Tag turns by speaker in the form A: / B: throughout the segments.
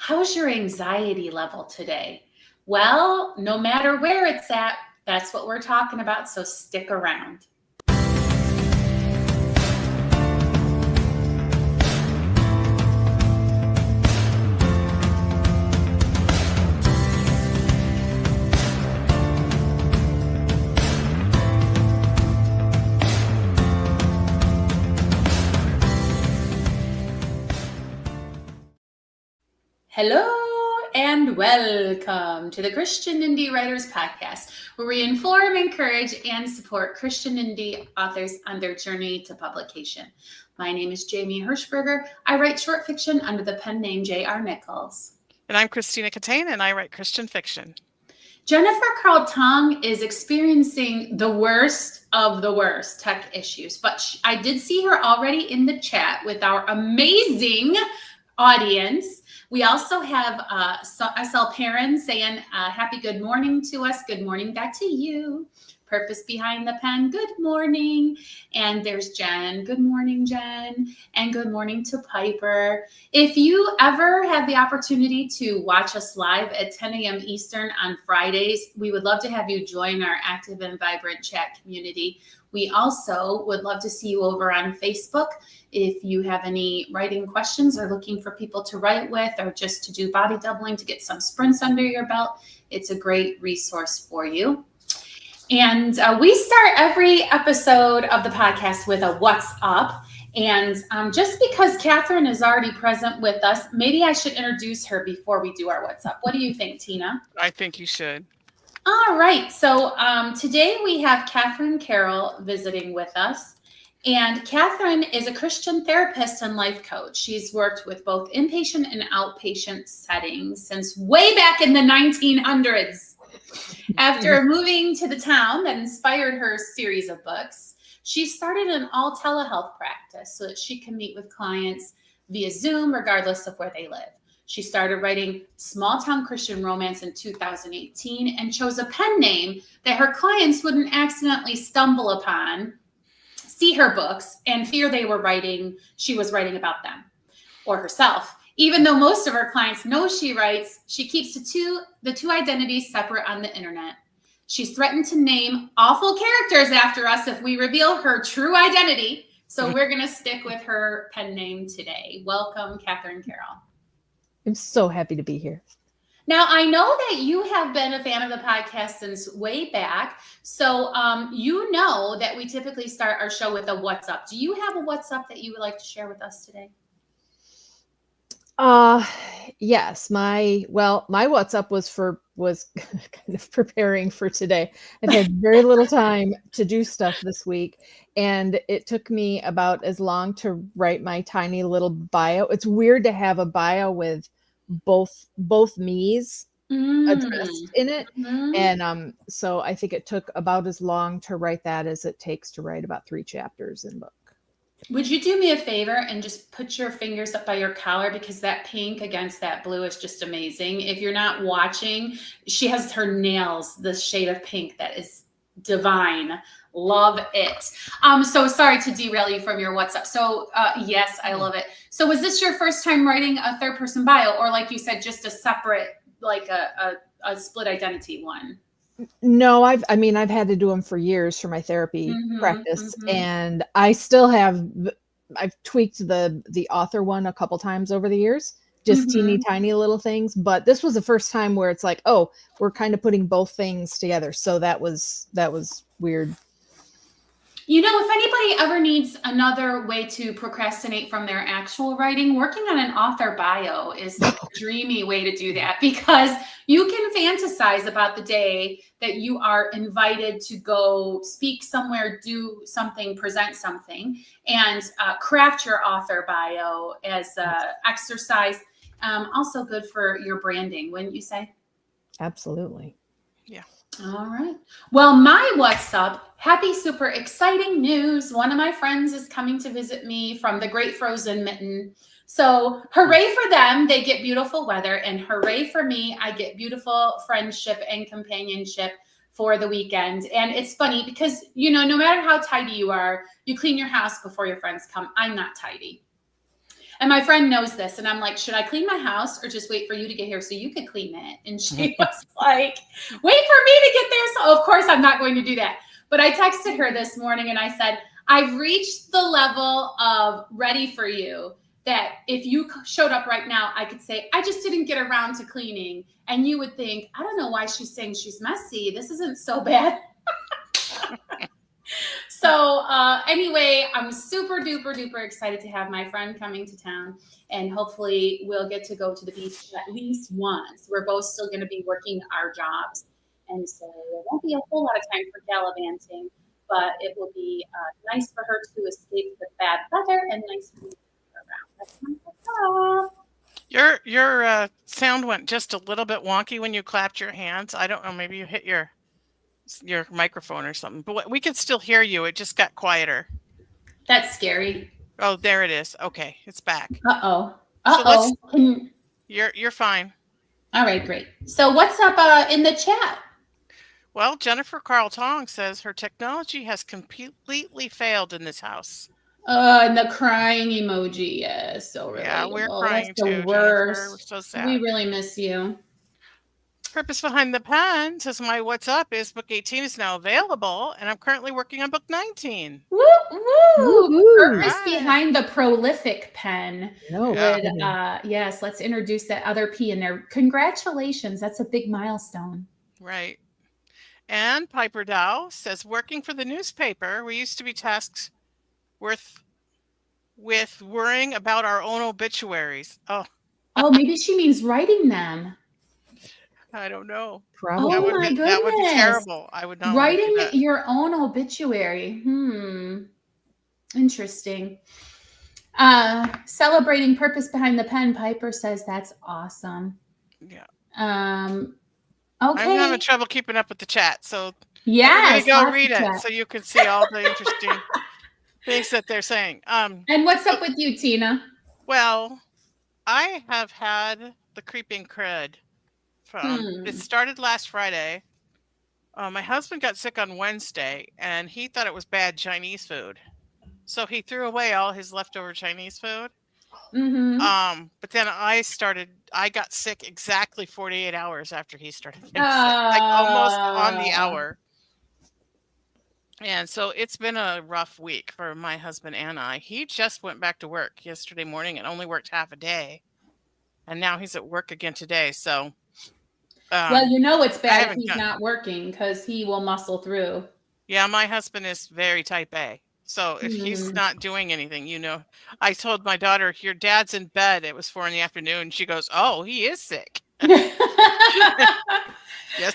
A: How's your anxiety level today? Well, no matter where it's at, that's what we're talking about, so stick around. Hello and welcome to the Christian Indie Writers Podcast, where we inform, encourage, and support Christian indie authors on their journey to publication. My name is Jamie Hirschberger. I write short fiction under the pen name J.R. Nichols.
B: And I'm Christina Catane, and I write Christian fiction.
A: Jennifer Karrol is experiencing the worst of the worst tech issues, but I did see her already in the chat with our amazing audience. We also have SL Perrin saying happy good morning to us. Good morning back to you. Purpose Behind the Pen, good morning. And there's Jen. Good morning, Jen. And good morning to Piper. If you ever have the opportunity to watch us live at 10 a.m. Eastern on Fridays, we would love to have you join our active and vibrant chat community. We also would love to see you over on Facebook. If you have any writing questions or looking for people to write with or just to do body doubling to get some sprints under your belt, it's a great resource for you. And we start every episode of the podcast with a what's up. And just because Katherine is already present with us, maybe I should introduce her before we do our what's up. What do you think, Tina?
B: I think you should.
A: All right. So today we have Katherine Karrol visiting with us. And Katherine is a Christian therapist and life coach. She's worked with both inpatient and outpatient settings since way back in the 1900s. After moving to the town that inspired her series of books, she started an all telehealth practice so that she can meet with clients via Zoom, regardless of where they live. She started writing small town Christian romance in 2018 and chose a pen name that her clients wouldn't accidentally stumble upon, see her books, and fear she was writing about them or herself. Even though most of her clients know she writes, she keeps the two identities separate on the internet. She's threatened to name awful characters after us if we reveal her true identity. So we're going to stick with her pen name today. Welcome, Katherine Karrol.
C: I'm so happy to be here.
A: Now, I know that you have been a fan of the podcast since way back. So you know that we typically start our show with a what's up. Do you have a what's up that you would like to share with us today?
C: Yes, my what's up was kind of preparing for today. I've had very little time to do stuff this week, and it took me about as long to write my tiny little bio. It's weird to have a bio with both me's addressed in it. And so I think it took about as long to write that as it takes to write about 3 chapters in a book.
A: Would you do me a favor and just put your fingers up by your collar, because that pink against that blue is just amazing. If you're not watching, she has her nails, the shade of pink that is divine. Love it. So sorry to derail you from your what's up. So yes, I love it. So was this your first time writing a third person bio, or like you said, just a separate, like a split identity one?
C: No, I've had to do them for years for my therapy practice, and I still I've tweaked the author one a couple times over the years, just teeny tiny little things. But this was the first time where it's like, oh, we're kind of putting both things together. So that was weird.
A: You know, if anybody ever needs another way to procrastinate from their actual writing, working on an author bio is the dreamy way to do that, because you can fantasize about the day that you are invited to go speak somewhere, do something, present something, and craft your author bio as an exercise. Also good for your branding, wouldn't you say?
C: Absolutely.
B: Yeah.
A: All right. Well, my what's up, happy, super exciting news. One of my friends is coming to visit me from the Great Frozen Mitten. So hooray for them. They get beautiful weather, and hooray for me. I get beautiful friendship and companionship for the weekend. And it's funny because, you know, no matter how tidy you are, you clean your house before your friends come. I'm not tidy. And my friend knows this. And I'm like, should I clean my house or just wait for you to get here so you could clean it? And she was like, wait for me to get there. So of course I'm not going to do that. But I texted her this morning and I said, I've reached the level of ready for you that if you showed up right now, I could say, I just didn't get around to cleaning. And you would think, I don't know why she's saying she's messy. This isn't so bad. So anyway, I'm super duper duper excited to have my friend coming to town, and hopefully we'll get to go to the beach at least once. We're both still going to be working our jobs, and so there won't be a whole lot of time for gallivanting, but it will be nice for her to escape the bad weather and nice for me to her around. That's my thought.
B: Your sound went just a little bit wonky when you clapped your hands. I don't know, maybe you hit your microphone or something, but we can still hear you. It just got quieter.
A: That's scary.
B: Oh, there it is. Okay, it's back.
A: Uh-oh.
B: So you're fine.
A: All right, great. So what's up in the chat?
B: Well, Jennifer Karrol Tong says her technology has completely failed in this house.
A: And the crying emoji. Yes, so relatable.
B: Yeah, we're crying
A: That's the
B: too,
A: worst.
B: Jennifer. We're so sad.
A: We really miss you.
B: Purpose Behind the Pen says my what's up is book 18 is now available, and I'm currently working on book 19.
A: Woo woo! Purpose
B: Right.
A: behind the prolific pen.
C: No,
A: Yes, let's introduce that other P in there. Congratulations, that's a big milestone.
B: Right. And Piper Dow says working for the newspaper, we used to be tasked with worrying about our own obituaries. Oh,
A: maybe she means writing them.
B: I don't know.
C: Probably.
A: Oh my goodness.
B: That would be terrible. I would not
A: writing
B: want to do that.
A: your own obituary. Interesting. Celebrating purpose behind the pen. Piper says that's awesome.
B: Yeah.
A: Okay.
B: I'm having trouble keeping up with the chat, so
A: yes,
B: go read it so you can see all the interesting things that they're saying.
A: And what's up with you, Tina?
B: Well, I have had the creeping crud. It started last Friday. My husband got sick on Wednesday, and he thought it was bad Chinese food, so he threw away all his leftover Chinese food. But then I got sick exactly 48 hours after he started getting sick, like almost on the hour. And so it's been a rough week for my husband and I. He just went back to work yesterday morning and only worked half a day, and now he's at work again today. So.
A: Well, it's bad if he's not working because he will muscle through.
B: Yeah, my husband is very type A. So if he's not doing anything, I told my daughter, your dad's in bed. It was 4 p.m. She goes, oh, he is sick. Yes,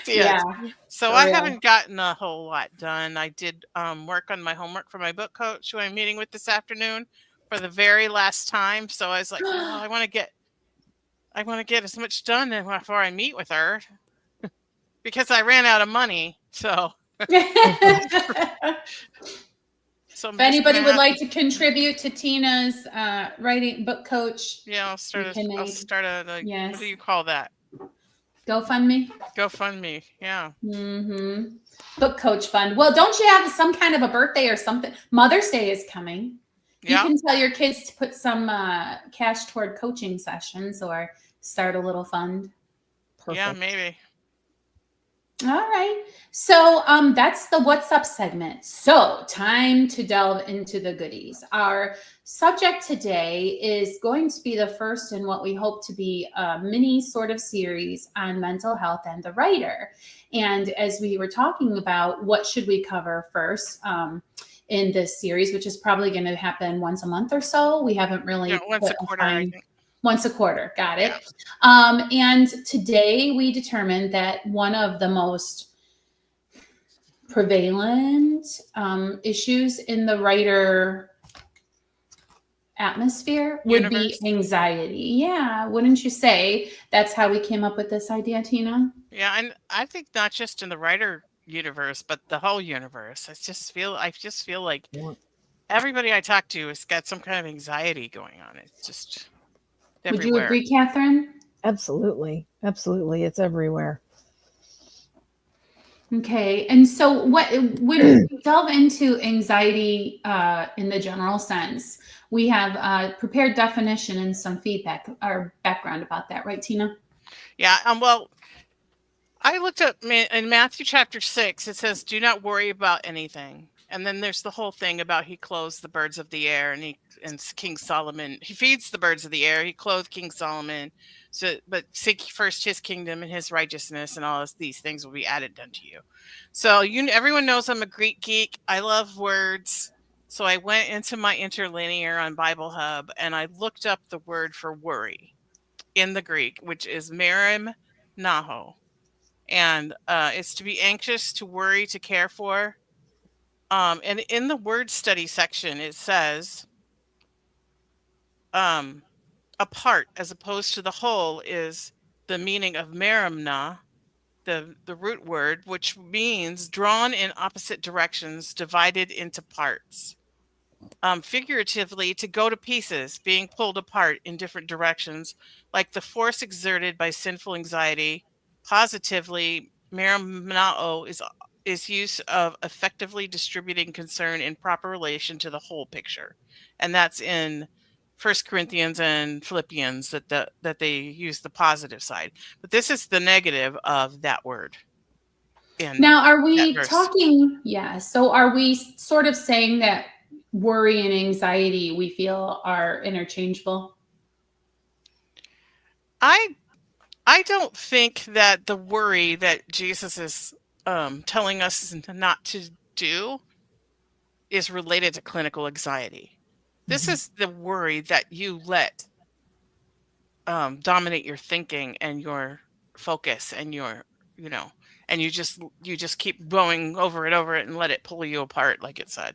B: he is. So I haven't gotten a whole lot done. I did work on my homework for my book coach, who I'm meeting with this afternoon for the very last time. So I was like, oh, I want to get as much done before I meet with her because I ran out of money. So,
A: if anybody would like to contribute to Tina's writing book coach,
B: I'll start a
A: yes.
B: What do you call that?
A: GoFundMe.
B: GoFundMe, yeah.
A: Book coach fund. Well, don't you have some kind of a birthday or something? Mother's Day is coming. You can tell your kids to put some cash toward coaching sessions or start a little fund.
C: Perfect.
B: Yeah, maybe.
A: All right. So that's the What's Up segment. So time to delve into the goodies. Our subject today is going to be the first in what we hope to be a mini sort of series on mental health and the writer. And as we were talking about, what should we cover first in this series, which is probably going to happen once a month or so. We haven't really
B: once a quarter, I think.
A: Once a quarter. Got it. Yeah. And today we determined that one of the most prevalent issues in the writer atmosphere would be anxiety. Yeah. Wouldn't you say that's how we came up with this idea, Tina?
B: Yeah. And I think not just in the writer universe, but the whole universe. I just feel like everybody I talk to has got some kind of anxiety going on. It's just everywhere.
A: Would you agree, Catherine?
C: Absolutely. It's everywhere.
A: Okay. And so when we delve into anxiety in the general sense, we have prepared definition and some feedback or background about that, right, Tina?
B: Yeah. Well, I looked up in Matthew chapter 6, it says, "Do not worry about anything." And then there's the whole thing about he clothes the birds of the air, and King Solomon, he feeds the birds of the air. He clothed King Solomon. So, but seek first his kingdom and his righteousness, and all these things will be added unto you. So everyone knows I'm a Greek geek. I love words. So I went into my interlinear on Bible Hub and I looked up the word for worry in the Greek, which is merim naho, and it's to be anxious, to worry, to care for. And in the word study section, it says um, a part as opposed to the whole is the meaning of merimna, the root word, which means drawn in opposite directions, divided into parts. Figuratively, to go to pieces, being pulled apart in different directions, like the force exerted by sinful anxiety. Positively, merimnao is use of effectively distributing concern in proper relation to the whole picture, and that's in First Corinthians and Philippians that they use the positive side. But this is the negative of that word in
A: Now, are
B: that
A: we
B: verse.
A: talking? Yeah. So, are we sort of saying that worry and anxiety we feel are interchangeable?
B: I I don't think that the worry that Jesus is telling us not to do is related to clinical anxiety. This is the worry that you let dominate your thinking and your focus and your, you know, and you just keep going over it and let it pull you apart, like it said.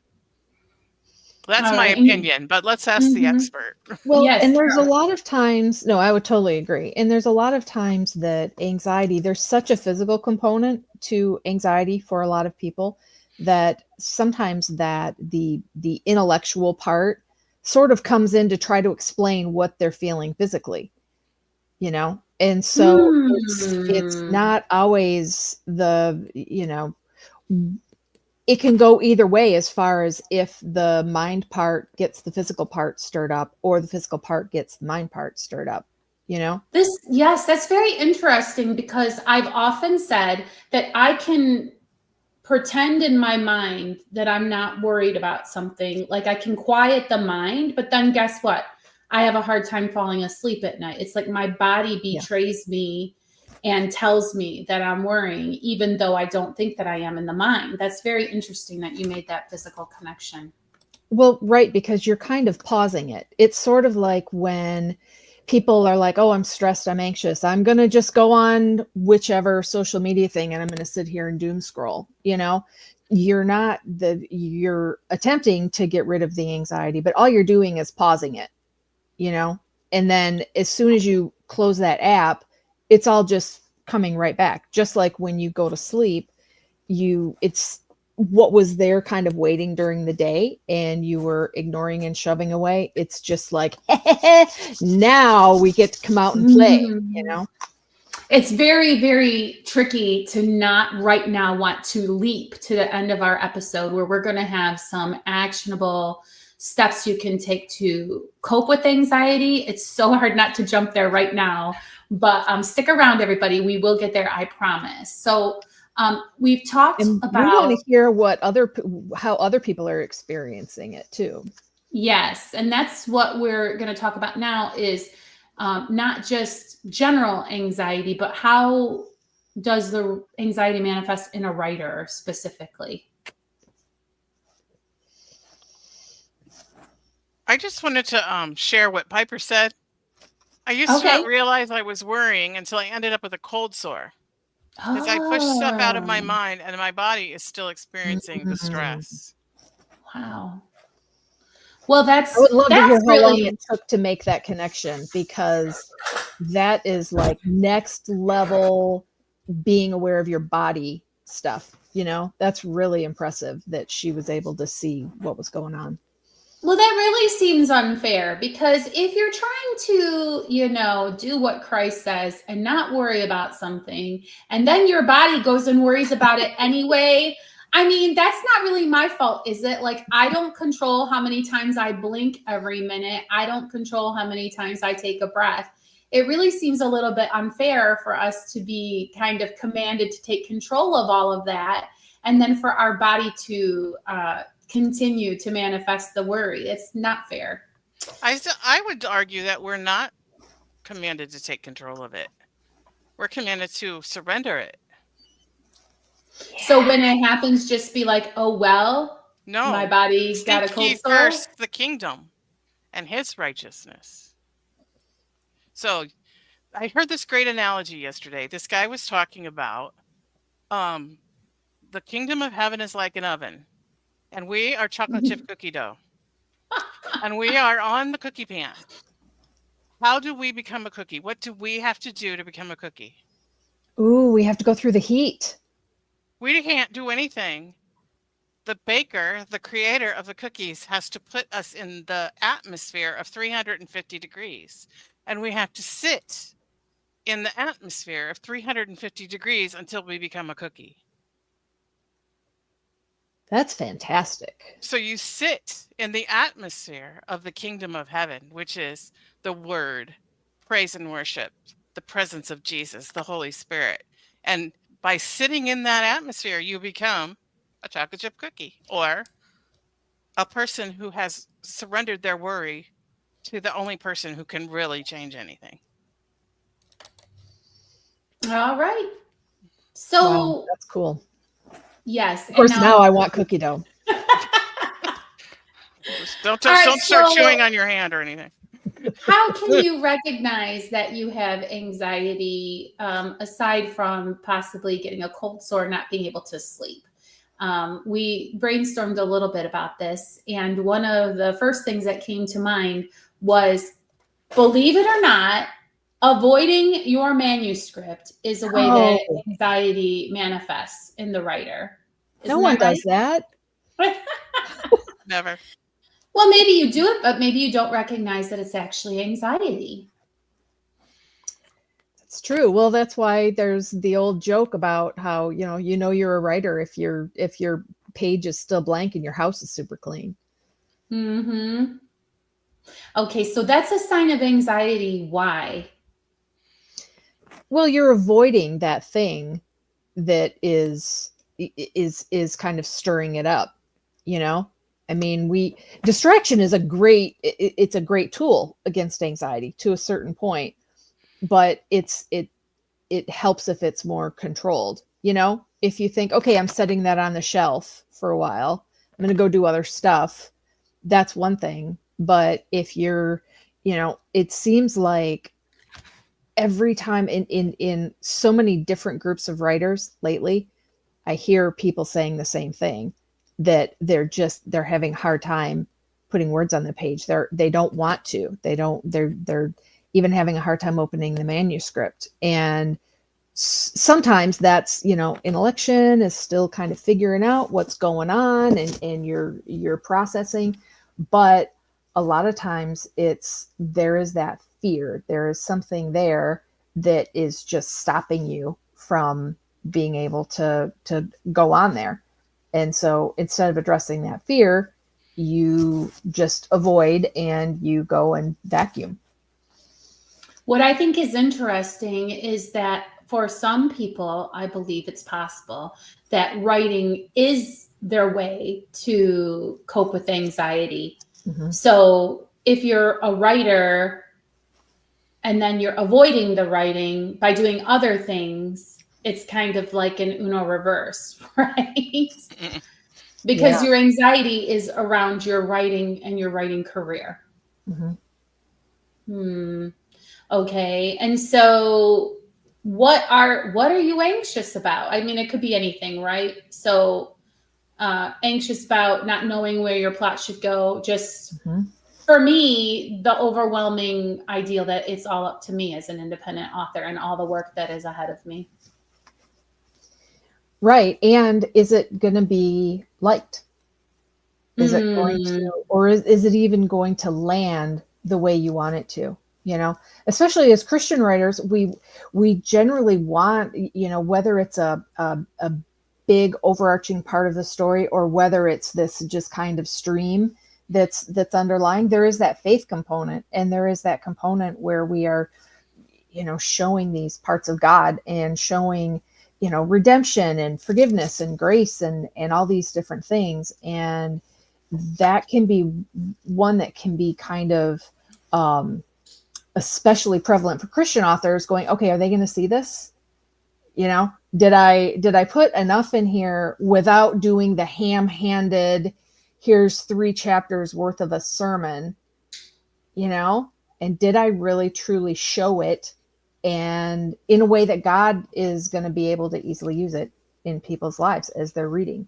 B: That's
A: All
B: my
A: right.
B: opinion, but let's ask the
A: Mhm.
B: expert.
C: Well,
A: Yes.
C: and there's a lot of times, no, I would totally agree. And there's a lot of times that anxiety, there's such a physical component to anxiety for a lot of people that sometimes that the intellectual part sort of comes in to try to explain what they're feeling physically, you know? And so it's
A: Hmm.
C: not always it can go either way as far as if the mind part gets the physical part stirred up or the physical part gets the mind part stirred up, you know?
A: Yes, that's very interesting because I've often said that I can pretend in my mind that I'm not worried about something. Like I can quiet the mind, but then guess what? I have a hard time falling asleep at night. It's like my body
C: Yeah.
A: betrays me and tells me that I'm worrying, even though I don't think that I am in the mind. That's very interesting that you made that physical connection.
C: Well, right, because you're kind of pausing it. It's sort of like when people are like, "Oh, I'm stressed, I'm anxious. I'm going to just go on whichever social media thing and I'm going to sit here and doom scroll." You know, you're attempting to get rid of the anxiety, but all you're doing is pausing it, you know? And then as soon as you close that app, it's all just coming right back. Just like when you go to sleep, it's what was there kind of waiting during the day and you were ignoring and shoving away. It's just like, now we get to come out and play, you know?
A: It's very, very tricky to not right now want to leap to the end of our episode where we're going to have some actionable steps you can take to cope with anxiety. It's so hard not to jump there right now, but stick around, everybody. We will get there, I promise. So we've talked
C: And we want
A: about,
C: to hear how other people are experiencing it too.
A: yes, and that's what we're going to talk about now is not just general anxiety, but how does the anxiety manifest in a writer specifically?
B: I just wanted to share what Piper said. I used to not
A: Okay.
B: realize I was worrying until I ended up with a cold sore because I pushed stuff out of
A: Oh,
B: my mind and my body is still experiencing the
C: Mhm.
B: stress.
A: wow. Well,
C: I would love to hear
A: that's
C: how long
A: really
C: it took to make that connection because that is like next level being aware of your body stuff, you know? That's really impressive that she was able to see what was going on.
A: Well, that really seems unfair because if you're trying to, do what Christ says and not worry about something, and then your body goes and worries about it anyway, I mean, that's not really my fault, is it? Like, I don't control how many times I blink every minute. I don't control how many times I take a breath. It really seems a little bit unfair for us to be kind of commanded to take control of all of that, and then for our body to continue to manifest the worry. It's not fair.
B: I would argue that we're not commanded to take control of it. We're commanded to surrender it.
A: So when it happens, just be like, oh, well, my
B: No,
A: body's got a
B: seek ye
A: cold sore.
B: first the kingdom and his righteousness. So I heard this great analogy yesterday. This guy was talking about the kingdom of heaven is like an oven, and we are chocolate chip cookie dough, and we are on the cookie pan. How do we become a cookie? What do we have to do to become a cookie?
C: Ooh, we have to go through the heat.
B: We can't do anything. The baker, the creator of the cookies, has to put us in the atmosphere of 350 degrees. And we have to sit in the atmosphere of 350 degrees until we become a cookie.
C: That's fantastic.
B: So you sit in the atmosphere of the kingdom of heaven, which is the word, praise and worship, the presence of Jesus, the Holy Spirit. And by sitting in that atmosphere, you become a chocolate chip cookie or a person who has surrendered their worry to the only person who can really change anything.
A: All right. So
C: wow, that's cool.
A: Yes.
C: Of course, now I want cookie dough.
B: Don't
A: right,
B: start
A: so-
B: chewing on your hand or anything.
A: How can you recognize that you have anxiety aside from possibly getting a cold sore, not being able to sleep? We brainstormed a little bit about this, and one of the first things that came to mind was, believe it or not, avoiding your manuscript is a way that anxiety manifests in the writer.
C: No one does that.
B: Never.
A: Well, maybe you do it, but maybe you don't recognize that it's actually anxiety.
C: It's true. Well, that's why there's the old joke about how, you're a writer if your page is still blank and your house is super clean.
A: Mm-hmm. Okay, so that's a sign of anxiety. Why?
C: Well, you're avoiding that thing that is kind of stirring it up, I mean, distraction is it's a great tool against anxiety to a certain point, but it helps if it's more controlled. If you think, okay, I'm setting that on the shelf for a while, I'm going to go do other stuff. That's one thing. But if you're, it seems like every time in so many different groups of writers lately, I hear people saying the same thing, that they're having a hard time putting words on the page. They don't want to. They're even having a hard time opening the manuscript. And sometimes that's, an election is still kind of figuring out what's going on and you're processing. But a lot of times there is that fear. There is something there that is just stopping you from being able to go on there. And so instead of addressing that fear, you just avoid and you go and vacuum.
A: What I think is interesting is that for some people, I believe it's possible that writing is their way to cope with anxiety. Mm-hmm. So if you're a writer and then you're avoiding the writing by doing other things, it's kind of like an Uno reverse, right? Because your anxiety is around your writing and your writing career. Mm-hmm. Okay. And so what are you anxious about? I mean, it could be anything, right? So anxious about not knowing where your plot should go. Just for me, the overwhelming ideal that it's all up to me as an independent author and all the work that is ahead of me.
C: Right. And is it going to be liked? Is it going to,
A: Mm.
C: or is it even going to land the way you want it to? You know, especially as Christian writers, we generally want, you know, whether it's a big overarching part of the story or whether it's this just kind of stream that's underlying, there is that faith component, and there is that component where we are, you know, showing these parts of God and showing, you know, redemption and forgiveness and grace and all these different things. And that can be one that can be kind of especially prevalent for Christian authors, going, okay, are they going to see this? You know, did I put enough in here without doing the ham-handed, here's 3 chapters worth of a sermon, you know? And did I really truly show it, and in a way that God is going to be able to easily use it in people's lives as they're reading?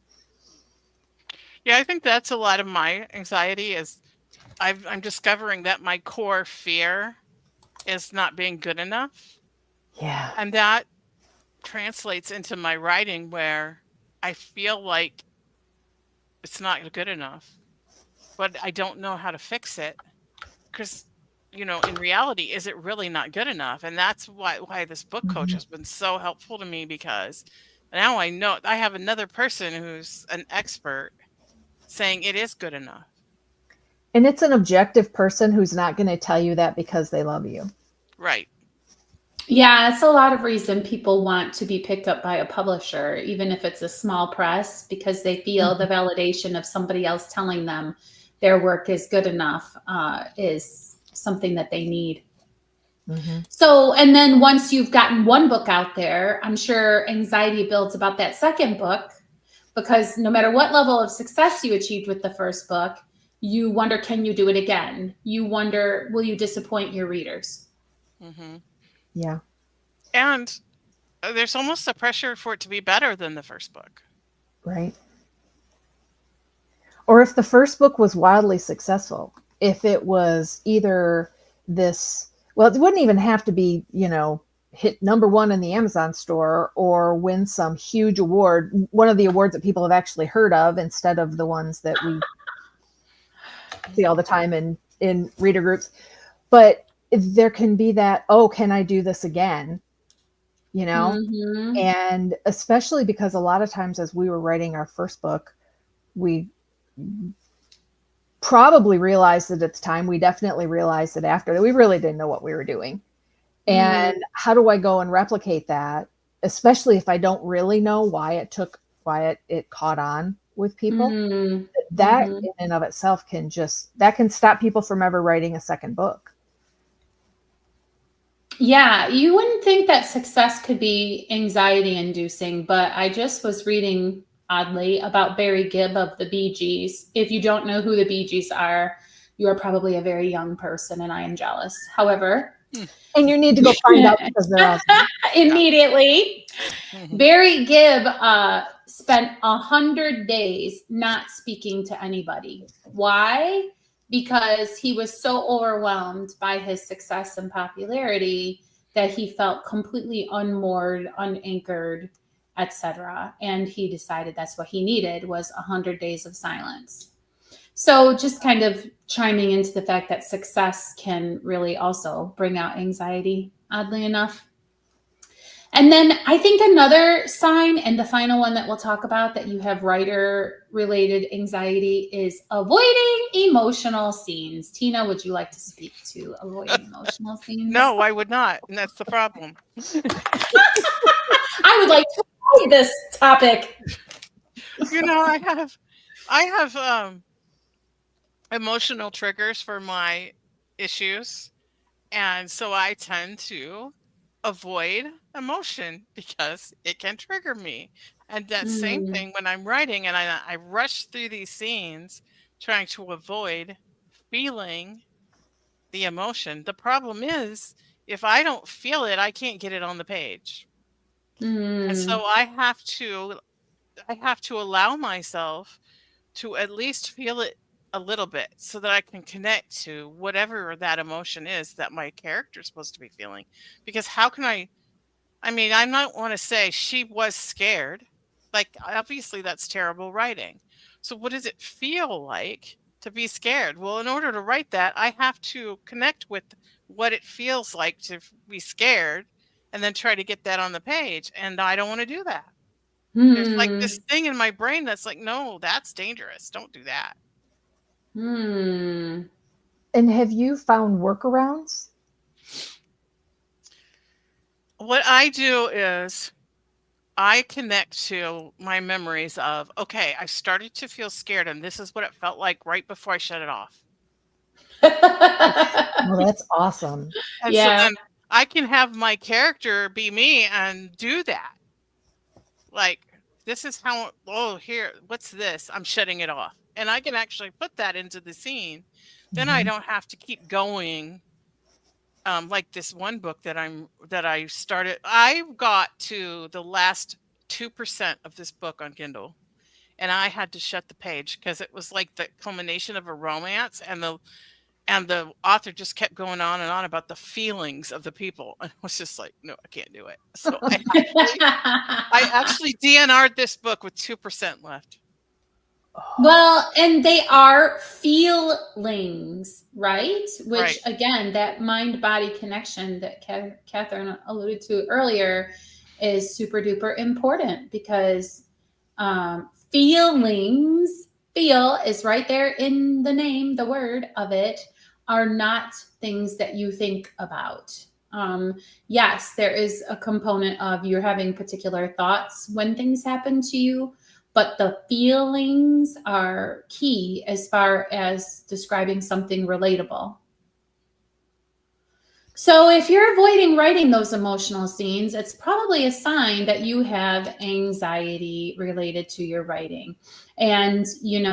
B: Yeah, I think that's a lot of my anxiety is I'm discovering that my core fear is not being good enough.
C: Yeah.
B: And that translates into my writing where I feel like it's not good enough, but I don't know how to fix it because, you know, in reality, is it really not good enough? And that's why this book coach
C: Mhm.
B: has been so helpful to me, because now I know I have another person who's an expert saying it is good enough.
C: And it's an objective person who's not going to tell you that because they love you.
B: Right.
A: Yeah, it's a lot of reason people want to be picked up by a publisher, even if it's a small press, because they feel the validation of somebody else telling them their work is good enough is something that they need.
C: Mm-hmm.
A: So, and then once you've gotten one book out there, I'm sure anxiety builds about that second book, because no matter what level of success you achieved with the first book, you wonder, can you do it again? You wonder, will you disappoint your readers?
B: Hmm.
C: Yeah.
B: And there's almost a pressure for it to be better than the first book.
C: Right. Or if the first book was wildly successful, if it was either this, well, it wouldn't even have to be, you know, hit number 1 in the Amazon store or win some huge award, one of the awards that people have actually heard of instead of the ones that we see all the time in reader groups. But there can be that, oh, can I do this again? You know?
A: Mm-hmm.
C: And especially because a lot of times as we were writing our first book, we probably realized it at the time. We definitely realized it after that we really didn't know what we were doing. And how do I go and replicate that, especially if I don't really know why it caught on with people?
A: Mm-hmm.
C: That
A: Mm-hmm.
C: in and of itself that can stop people from ever writing a second book.
A: Yeah, you wouldn't think that success could be anxiety inducing, but I just was reading, oddly, about Barry Gibb of the Bee Gees. If you don't know who the Bee Gees are, you are probably a very young person, and I am jealous. However,
C: And you need to go find out because they're awesome.
A: immediately,
B: Hmm.
A: Barry Gibb spent 100 days not speaking to anybody. Why? Because he was so overwhelmed by his success and popularity that he felt completely unmoored, unanchored, etc. And he decided that's what he needed, was 100 days of silence. So just kind of chiming into the fact that success can really also bring out anxiety, oddly enough. And then I think another sign, and the final one that we'll talk about, that you have writer related anxiety is avoiding emotional scenes. Tina, would you like to speak to avoiding emotional scenes?
B: No, I would not. And that's the problem.
A: I would like to avoid this topic.
B: You know, I have emotional triggers for my issues. And so I tend to avoid emotion because it can trigger me. And that same
A: Mm,
B: thing when I'm writing and I rush through these scenes trying to avoid feeling the emotion. The problem is, if I don't feel it, I can't get it on the page. And
A: mm,
B: so I have to allow myself to at least feel it a little bit so that I can connect to whatever that emotion is that my character's supposed to be feeling. Because how can I mean, I don't want to say she was scared. Like, obviously, that's terrible writing. So what does it feel like to be scared? Well, in order to write that, I have to connect with what it feels like to be scared and then try to get that on the page. And I don't want to do that. There's like this
A: Hmm.
B: thing in my brain that's like, no, that's dangerous. Don't do that.
A: Hmm.
C: And have you found workarounds?
B: What I do is I connect to my memories of, okay, I started to feel scared, and this is what it felt like right before I shut it off.
C: Well, that's awesome.
B: And so
A: Yeah.
B: then I can have my character be me and do that. Like, this is how, oh, here, what's this? I'm shutting it off. And I can actually put that into the scene. Then I
C: Mhm.
B: don't have to keep going. Like this one book that I started. I got to the last 2% of this book on Kindle, and I had to shut the page because it was like the culmination of a romance, and the author just kept going on and on about the feelings of the people. And I was just like, no, I can't do it. So I actually DNR'd this book with 2% left.
A: Well, and they are feelings, right? Which,
B: Right.
A: again, that mind body connection that Catherine alluded to earlier is super duper important because feelings, feel is right there in the name, the word of it, are not things that you think about. Yes, there is a component of you're having particular thoughts when things happen to you, but the feelings are key as far as describing something relatable. So if you're avoiding writing those emotional scenes, it's probably a sign that you have anxiety related to your writing. And,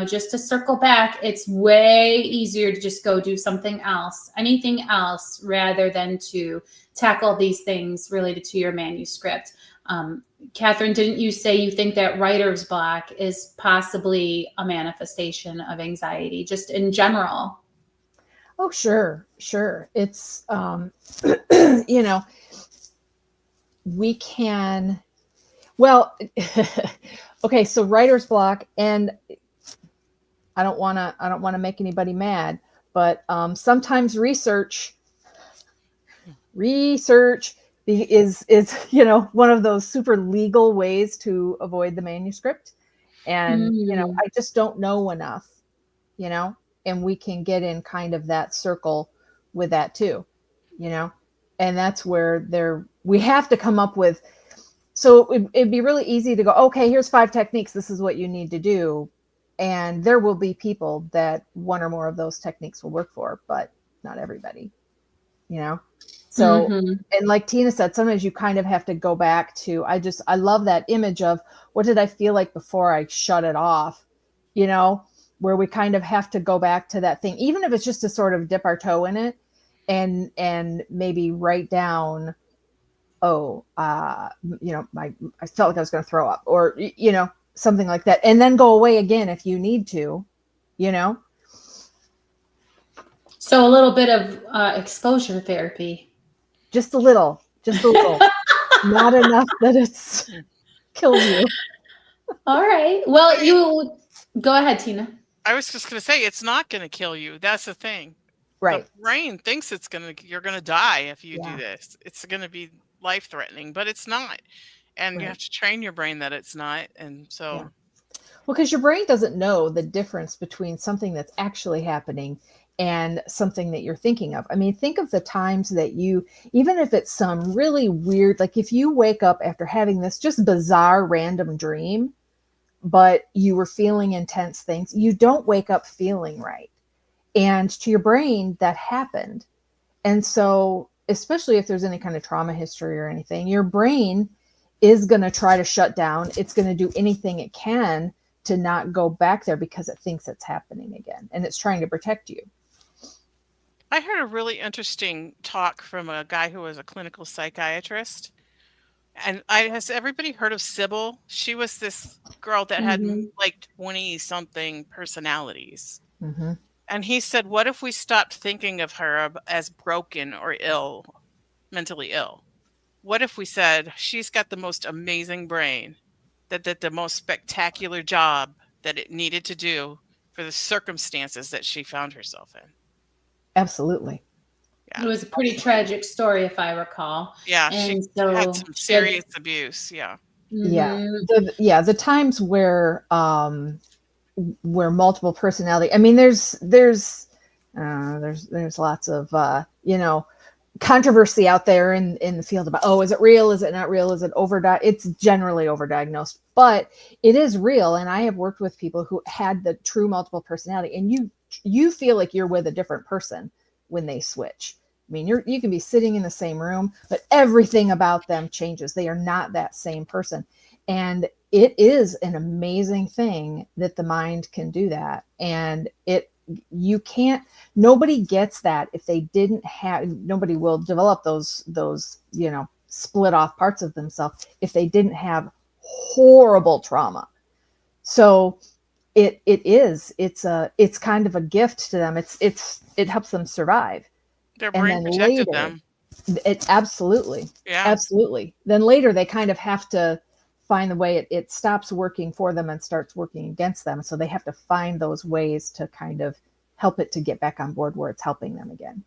A: just to circle back, it's way easier to just go do something else, anything else, rather than to tackle these things related to your manuscript. Catherine, didn't you say you think that writer's block is possibly a manifestation of anxiety, just in general?
C: Oh, sure, sure. It's we can, well, okay, so writer's block, and I don't want to make anybody mad, but sometimes research is one of those super legal ways to avoid the manuscript. And I just don't know enough, and we can get in kind of that circle with that too, and that's where we have to come up with. So it'd be really easy to go, okay, here's 5 techniques, this is what you need to do, and there will be people that one or more of those techniques will work for, but not everybody, so and like Tina said, sometimes you kind of have to go back to, I love that image of what did I feel like before I shut it off, where we kind of have to go back to that thing, even if it's just to sort of dip our toe in it and maybe write down, I felt like I was going to throw up, or, something like that. And then go away again if you need to,
A: So a little bit of exposure therapy.
C: Just a little, not enough that it's kills you.
A: All right. Well, you go ahead, Tina.
B: I was just going to say, it's not going to kill you. That's the thing.
C: Right.
B: The brain thinks you're going to die if you
C: Yeah.
B: do this. It's going to be life threatening, but it's not. And you
C: Right.
B: have to train your brain that it's not. And so,
C: Yeah. Well, because your brain doesn't know the difference between something that's actually happening and something that you're thinking of. I mean, think of the times that even if it's some really weird, like if you wake up after having this just bizarre random dream, but you were feeling intense things, you don't wake up feeling right. And to your brain, that happened. And so, especially if there's any kind of trauma history or anything, your brain is going to try to shut down. It's going to do anything it can to not go back there because it thinks it's happening again, and it's trying to protect you.
B: I heard a really interesting talk from a guy who was a clinical psychiatrist. And has everybody heard of Sybil? She was this girl that had like 20 something personalities.
C: Mm-hmm.
B: And he said, what if we stopped thinking of her as broken or ill, mentally ill? What if we said she's got the most amazing brain, that did the most spectacular job that it needed to do for the circumstances that she found herself in.
C: Absolutely.
A: It was a pretty tragic story, if I recall.
B: Yeah,
A: And
B: she
A: so
B: had some serious abuse. Yeah.
C: Yeah. The times where multiple personality. I mean, there's lots of controversy out there in the field about, oh, is it real? Is it not real? Is it it's generally overdiagnosed, but it is real. And I have worked with people who had the true multiple personality, and you feel like you're with a different person when they switch. I mean, you can be sitting in the same room, but everything about them changes. They are not that same person. And it is an amazing thing that the mind can do that. And nobody gets that if they didn't have, nobody will develop those, split off parts of themselves if they didn't have horrible trauma. So it's kind of a gift to them. It helps them survive.
B: Their
C: And
B: brain
C: then
B: protected
C: later,
B: them.
C: it absolutely. Then later they kind of have to find the way it stops working for them and starts working against them. So they have to find those ways to kind of help it to get back on board where it's helping them again,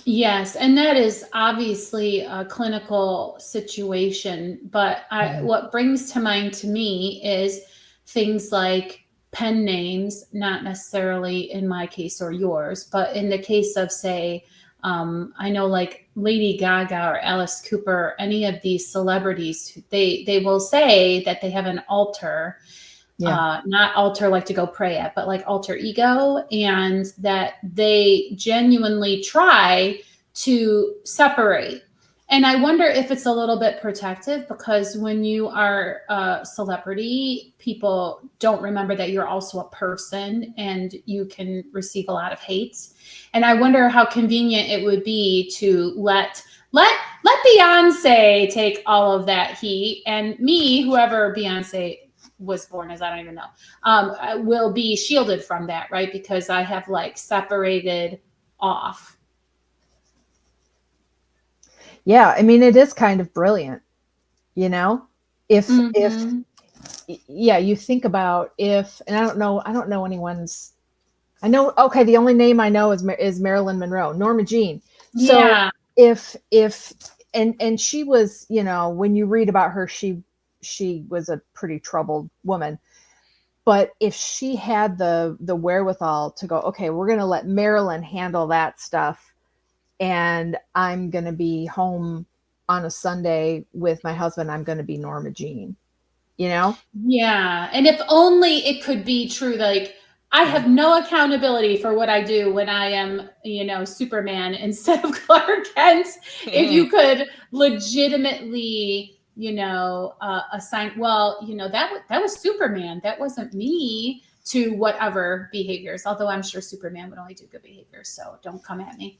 A: Yes, and that is obviously a clinical situation, but what brings to mind to me is things like pen names, not necessarily in my case or yours, but in the case of, say, I know like Lady Gaga or Alice Cooper, any of these celebrities, they will say that they have an alter. Not alter like to go pray at, but like alter ego, and that they genuinely try to separate. And I wonder if it's a little bit protective, because when you are a celebrity, people don't remember that you're also a person, and you can receive a lot of hate. And I wonder how convenient it would be to let Beyonce take all of that heat, and me, whoever Beyonce was born as, I don't even know, will be shielded from that, right? Because I have like separated off.
C: Yeah, I mean, it is kind of brilliant, if you think about and I don't know anyone's. I know, okay, the only name I know is Marilyn Monroe, Norma Jean. So
A: Yeah.
C: if and she was, when you read about her, she was a pretty troubled woman. But if she had the wherewithal to go, okay, we're going to let Marilyn handle that stuff, and I'm going to be home on a Sunday with my husband, I'm going to be Norma Jean,
A: Yeah. And if only it could be true, like, I have no accountability for what I do when I am, Superman instead of Clark Kent. If you could legitimately, assign, well, that was Superman. That wasn't me, to whatever behaviors. Although I'm sure Superman would only do good behaviors, so don't come at me.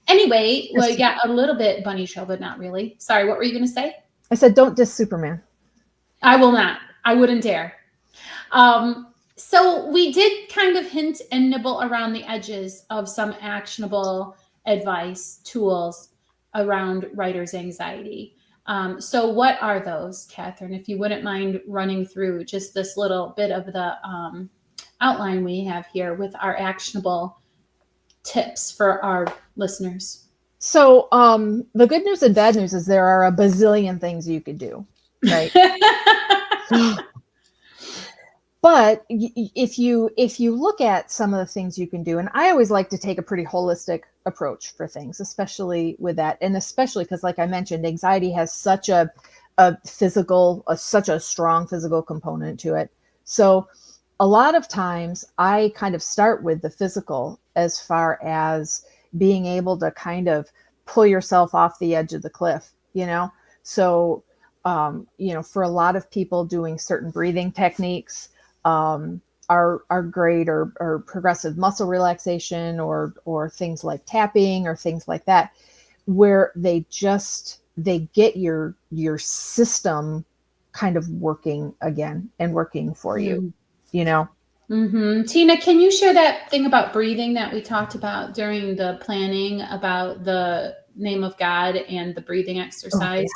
A: Anyway, well, yeah, a little bit bunny show, but not really. Sorry, what were you going to say?
C: I said, don't diss Superman.
A: I will not. I wouldn't dare. So we did kind of hint and nibble around the edges of some actionable advice, tools around writer's anxiety. So what are those, Katherine? If you wouldn't mind running through just this little bit of the outline we have here with our actionable tips for our listeners.
C: So the good news and bad news is there are a bazillion things you could do, right? But if you look at some of the things you can do, and I always like to take a pretty holistic approach for things, especially with that, and especially because, like I mentioned, anxiety has such a such a strong physical component to it. So a lot of times I kind of start with the physical, as far as being able to kind of pull yourself off the edge of the cliff, So, for a lot of people, doing certain breathing techniques are great, or progressive muscle relaxation, or things like tapping, or things like that, where they get your system kind of working again and working for you,
A: Mm-hmm. Tina, can you share that thing about breathing that we talked about during the planning, about the name of God and the breathing exercise?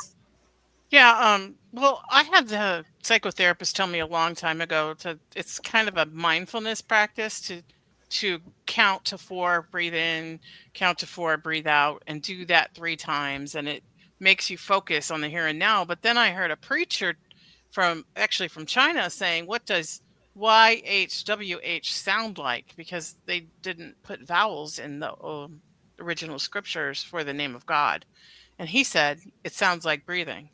B: Yeah, well, I had the psychotherapist tell me a long time ago it's kind of a mindfulness practice to count to 4, breathe in, count to 4, breathe out, and do that 3 times, and it makes you focus on the here and now. But then I heard a preacher from China saying, "What does YHWH sound like?" Because they didn't put vowels in the original scriptures for the name of God. And he said, "It sounds like breathing."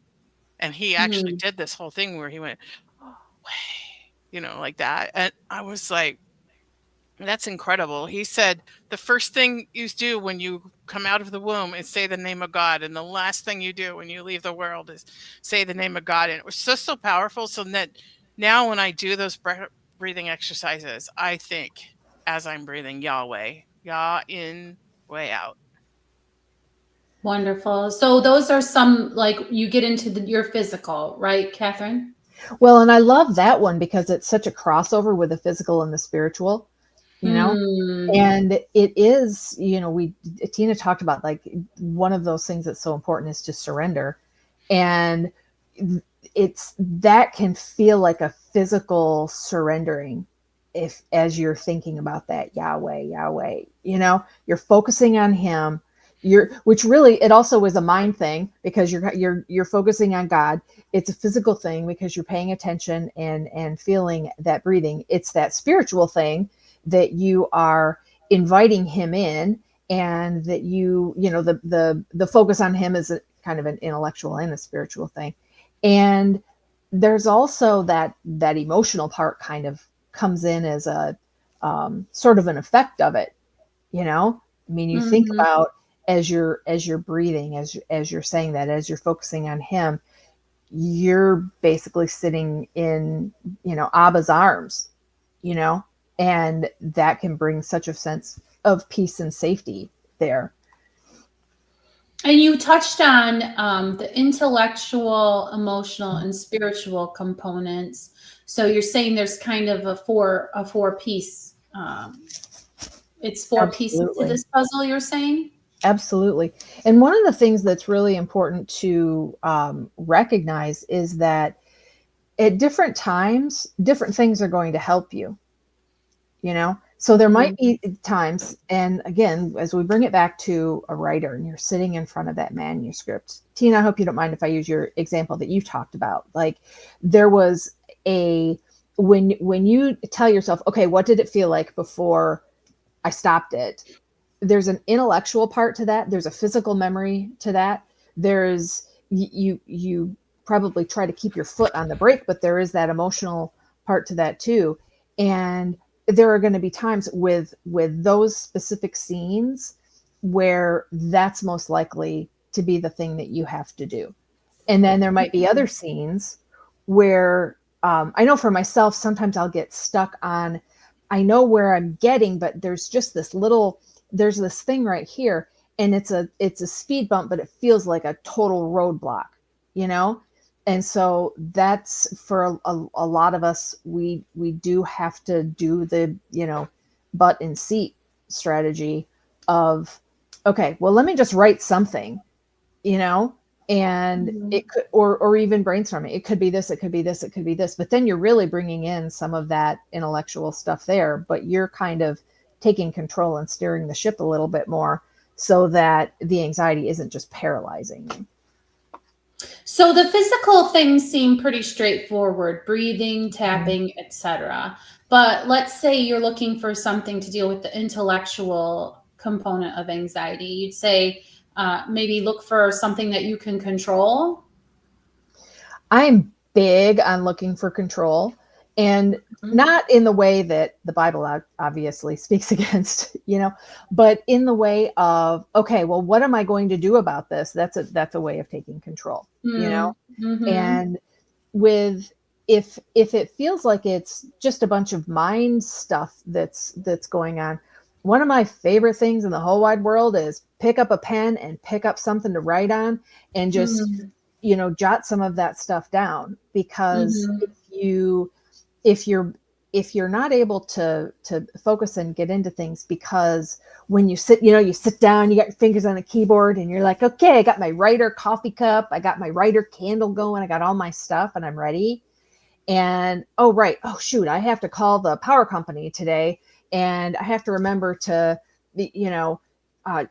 B: And he actually
A: Mm.
B: did this whole thing where he went, "Way," like that. And I was like, "That's incredible." He said, "The first thing you do when you come out of the womb is say the name of God. And the last thing you do when you leave the world is say the name of God." And it was just so powerful. So that now when I do those breathing exercises, I think as I'm breathing, Yahweh, Yah in, way out.
A: Wonderful. So those are some, like, you get into your physical, right, Catherine?
C: Well, and I love that one because it's such a crossover with the physical and the spiritual, you know?
A: Mm.
C: And it is, Tina talked about, like, one of those things that's so important is to surrender. And it's that can feel like a physical surrendering if as you're thinking about that Yahweh, Yahweh, you're focusing on him. Which really, it also is a mind thing because you're focusing on God. It's a physical thing because you're paying attention and feeling that breathing. It's that spiritual thing that you are inviting him in, and that the focus on him is a kind of an intellectual and a spiritual thing. And there's also that emotional part kind of comes in as a sort of an effect of it. I mean, you think
A: Mhm.
C: about as you're breathing, as you're saying that, as you're focusing on him, you're basically sitting in, Abba's arms, you know, and that can bring such a sense of peace and safety there.
A: And you touched on the intellectual, emotional, and spiritual components. So you're saying there's kind of a four piece. It's four pieces to
C: Absolutely.
A: this puzzle. You're saying.
C: Absolutely. And one of the things that's really important to recognize is that at different times, different things are going to help you. So there might
A: Mm.
C: be times, and again, as we bring it back to a writer and you're sitting in front of that manuscript, Tina, I hope you don't mind if I use your example that you talked about. Like, there was a when you tell yourself, okay, what did it feel like before I stopped it? There's an intellectual part to that, there's a physical memory to that, there's you probably try to keep your foot on the brake, but there is that emotional part to that too. And there are going to be times with those specific scenes where that's most likely to be the thing that you have to do. And then there might be other scenes where I know for myself, sometimes I'll get stuck on, I know where I'm getting, but there's just there's this thing right here, and it's a speed bump, but it feels like a total roadblock, you know? And so that's for a lot of us, we do have to do the, butt in seat strategy of, okay, well, let me just write something, you know, and
A: Mhm.
C: it could, or even brainstorming. It could be this, it could be this, it could be this, but then you're really bringing in some of that intellectual stuff there, but you're kind of taking control and steering the ship a little bit more so that the anxiety isn't just paralyzing you.
A: So the physical things seem pretty straightforward: breathing,
C: Mhm.
A: tapping, etc. But let's say you're looking for something to deal with the intellectual component of anxiety. You'd say maybe look for something that you can control.
C: I'm big on looking for control, and
A: Mhm.
C: not in the way that the Bible obviously speaks against, but in the way of, okay, well, what am I going to do about this? That's a way of taking control,
A: Mm. Mhm.
C: and with, if it feels like it's just a bunch of mind stuff that's going on, one of my favorite things in the whole wide world is pick up a pen and pick up something to write on, and just,
A: Mhm.
C: jot some of that stuff down. Because
A: Mhm.
C: if you're if you're not able to focus and get into things, because when you sit down, you got your fingers on the keyboard and you're like, okay, I got my writer coffee cup, I got my writer candle going, I got all my stuff and I'm ready. And oh shoot, I have to call the power company today, and I have to remember to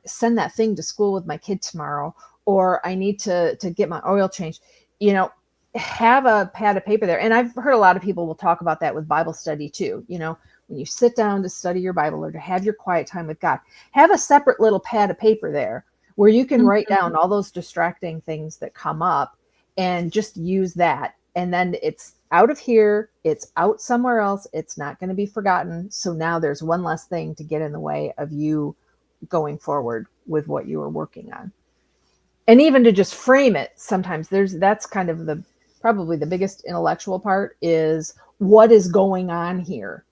C: send that thing to school with my kid tomorrow, or I need to get my oil changed. Have a pad of paper there. And I've heard a lot of people will talk about that with Bible study too. When you sit down to study your Bible or to have your quiet time with God, have a separate little pad of paper there where you can write down all those distracting things that come up and just use that. And then it's out of here, it's out somewhere else. It's not going to be forgotten. So now there's one less thing to get in the way of you going forward with what you are working on. And even to just frame it, sometimes that's kind of probably the biggest intellectual part, is what is going on here,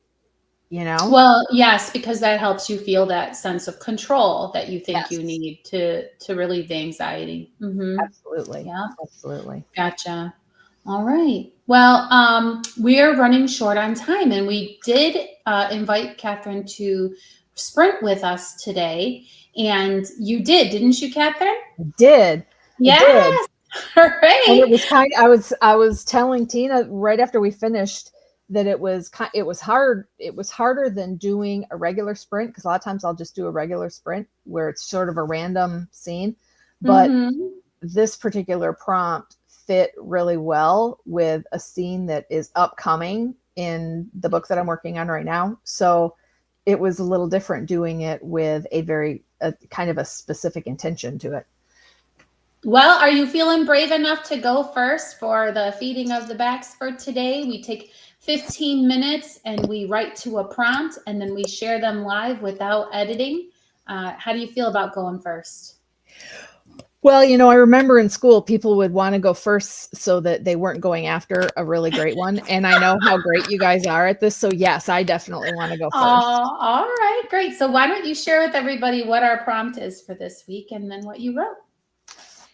A: Well, yes, because that helps you feel that sense of control that you think you need to relieve the anxiety. Mm-hmm.
C: Absolutely.
A: Yeah.
C: Absolutely.
A: Gotcha. All right. Well, we are running short on time, and we did invite Katherine to sprint with us today. And you didn't you, Katherine?
C: I did.
A: Yes.
C: I did.
A: All right.
C: And it was I was telling Tina right after we finished that it was hard. It was harder than doing a regular sprint, because a lot of times I'll just do a regular sprint where it's sort of a random scene. But this particular prompt fit really well with a scene that is upcoming in the book that I'm working on right now. So it was a little different doing it with a kind of a specific intention to it.
A: Well, are you feeling brave enough to go first for the feeding of the backs for today? We take 15 minutes and we write to a prompt, and then we share them live without editing. How do you feel about going first?
C: Well, I remember in school, people would want to go first so that they weren't going after a really great one. And I know how great you guys are at this. So yes, I definitely want to go first.
A: All right, great. So why don't you share with everybody what our prompt is for this week and then what you wrote?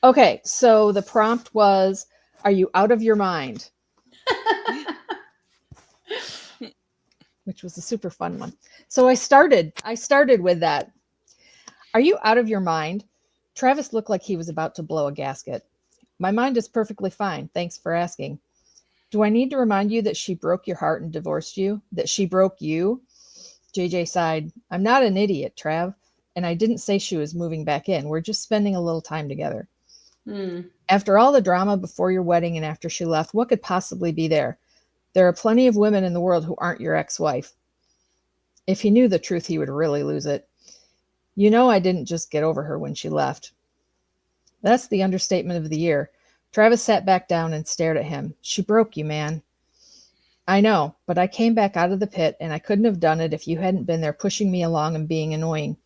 C: Okay, so the prompt was, are you out of your mind? Which was a super fun one. So I started with that. Are you out of your mind? Travis looked like he was about to blow a gasket. My mind is perfectly fine. Thanks for asking. Do I need to remind you that she broke your heart and divorced you? That she broke you? JJ sighed. I'm not an idiot, Trav. And I didn't say she was moving back in. We're just spending a little time together. After all the drama before your wedding and after she left, what could possibly be there? There are plenty of women in the world who aren't your ex-wife. If he knew the truth, he would really lose it. I didn't just get over her when she left. That's the understatement of the year. Travis sat back down and stared at him. She broke you, man. I know, but I came back out of the pit, and I couldn't have done it if you hadn't been there pushing me along and being annoying.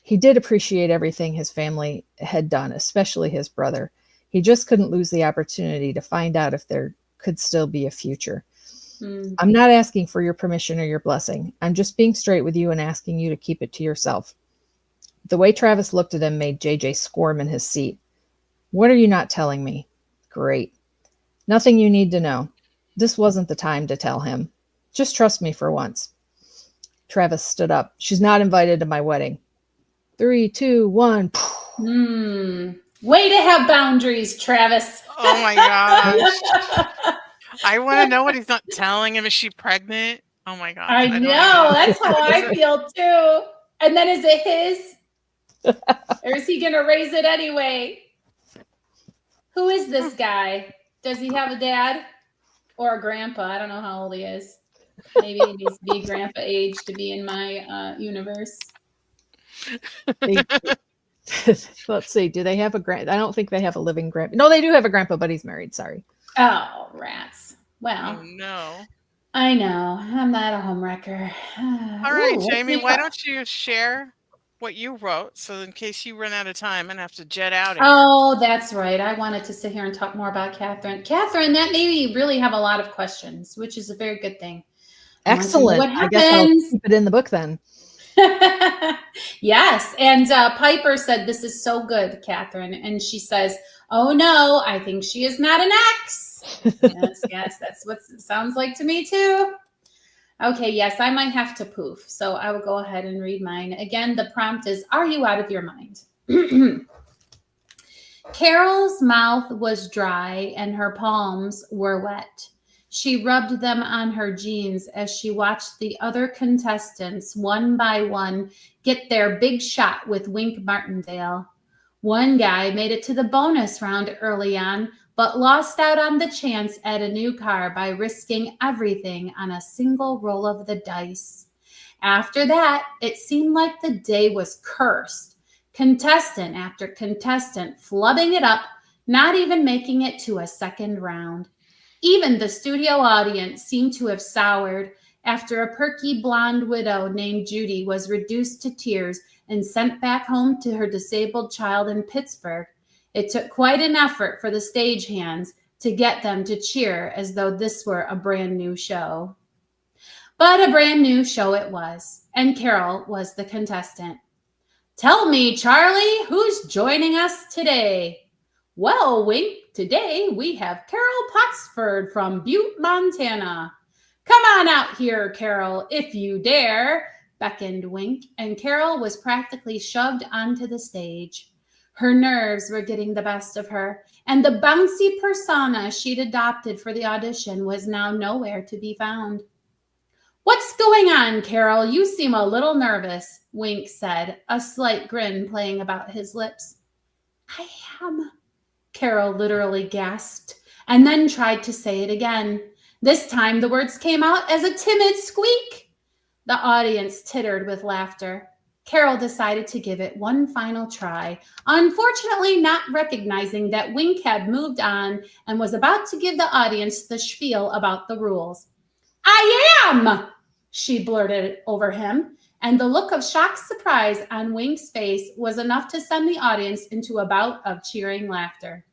C: He did appreciate everything his family had done, especially his brother. He just couldn't lose the opportunity to find out if there could still be a future. I'm not asking for your permission or your blessing. I'm just being straight with you and asking you to keep it to yourself. The way Travis looked at him made JJ squirm in his seat. What are you not telling me? Great. Nothing you need to know. This wasn't the time to tell him. Just trust me for once. Travis stood up. She's not invited to my wedding. 3, 2, 1.
A: Way to have boundaries, Travis.
B: Oh my gosh. I want to know what he's not telling him. Is she pregnant? Oh my gosh.
A: I know. That's how I feel too. And then is it his? Or is he going to raise it anyway? Who is this guy? Does he have a dad or a grandpa? I don't know how old he is. Maybe he needs to be grandpa age to be in my universe.
C: Let's see. Do they have a grandpa? I don't think they have a living grandpa. No, they do have a grandpa, but he's married. Sorry.
A: Oh, rats. Well.
B: Oh, no.
A: I know. I'm not a homewrecker.
B: All right, Jamie, why don't you share what you wrote, so in case you run out of time and have to jet out of here.
A: Oh, that's right. I wanted to sit here and talk more about Katherine. Katherine, that made me really have a lot of questions, which is a very good thing.
C: Excellent.
A: What happens?
C: I guess I'll keep it in the book then.
A: Yes. And Piper said, this is so good, Katherine. And she says, oh, no, I think she is not an ex. Yes, that's what it sounds like to me, too. Okay, yes, I might have to poof. So I will go ahead and read mine. Again, the prompt is, are you out of your mind? Carol's mouth was dry and her palms were wet. She rubbed them on her jeans as she watched the other contestants, one by one, get their big shot with Wink Martindale. One guy made it to the bonus round early on, but lost out on the chance at a new car by risking everything on a single roll of the dice. After that, it seemed like the day was cursed. Contestant after contestant flubbing it up, not even making it to a second round. Even the studio audience seemed to have soured after a perky blonde widow named Judy was reduced to tears and sent back home to her disabled child in Pittsburgh. It took quite an effort for the stagehands to get them to cheer as though this were a brand new show. But a brand new show it was, and Karrol was the contestant. Tell me, Charlie, who's joining us today? Well, Wink, today we have Karrol Pottsford from Butte, Montana. Come on out here, Karrol, if you dare, beckoned Wink, and Karrol was practically shoved onto the stage. Her nerves were getting the best of her, and the bouncy persona she'd adopted for the audition was now nowhere to be found. What's going on, Karrol? You seem a little nervous, Wink said, a slight grin playing about his lips. I am, Karrol literally gasped, and then tried to say it again. This time the words came out as a timid squeak. The audience tittered with laughter. Karrol decided to give it one final try, unfortunately not recognizing that Wink had moved on and was about to give the audience the spiel about the rules. I am, she blurted over him, and the look of shocked surprise on Wink's face was enough to send the audience into a bout of cheering laughter.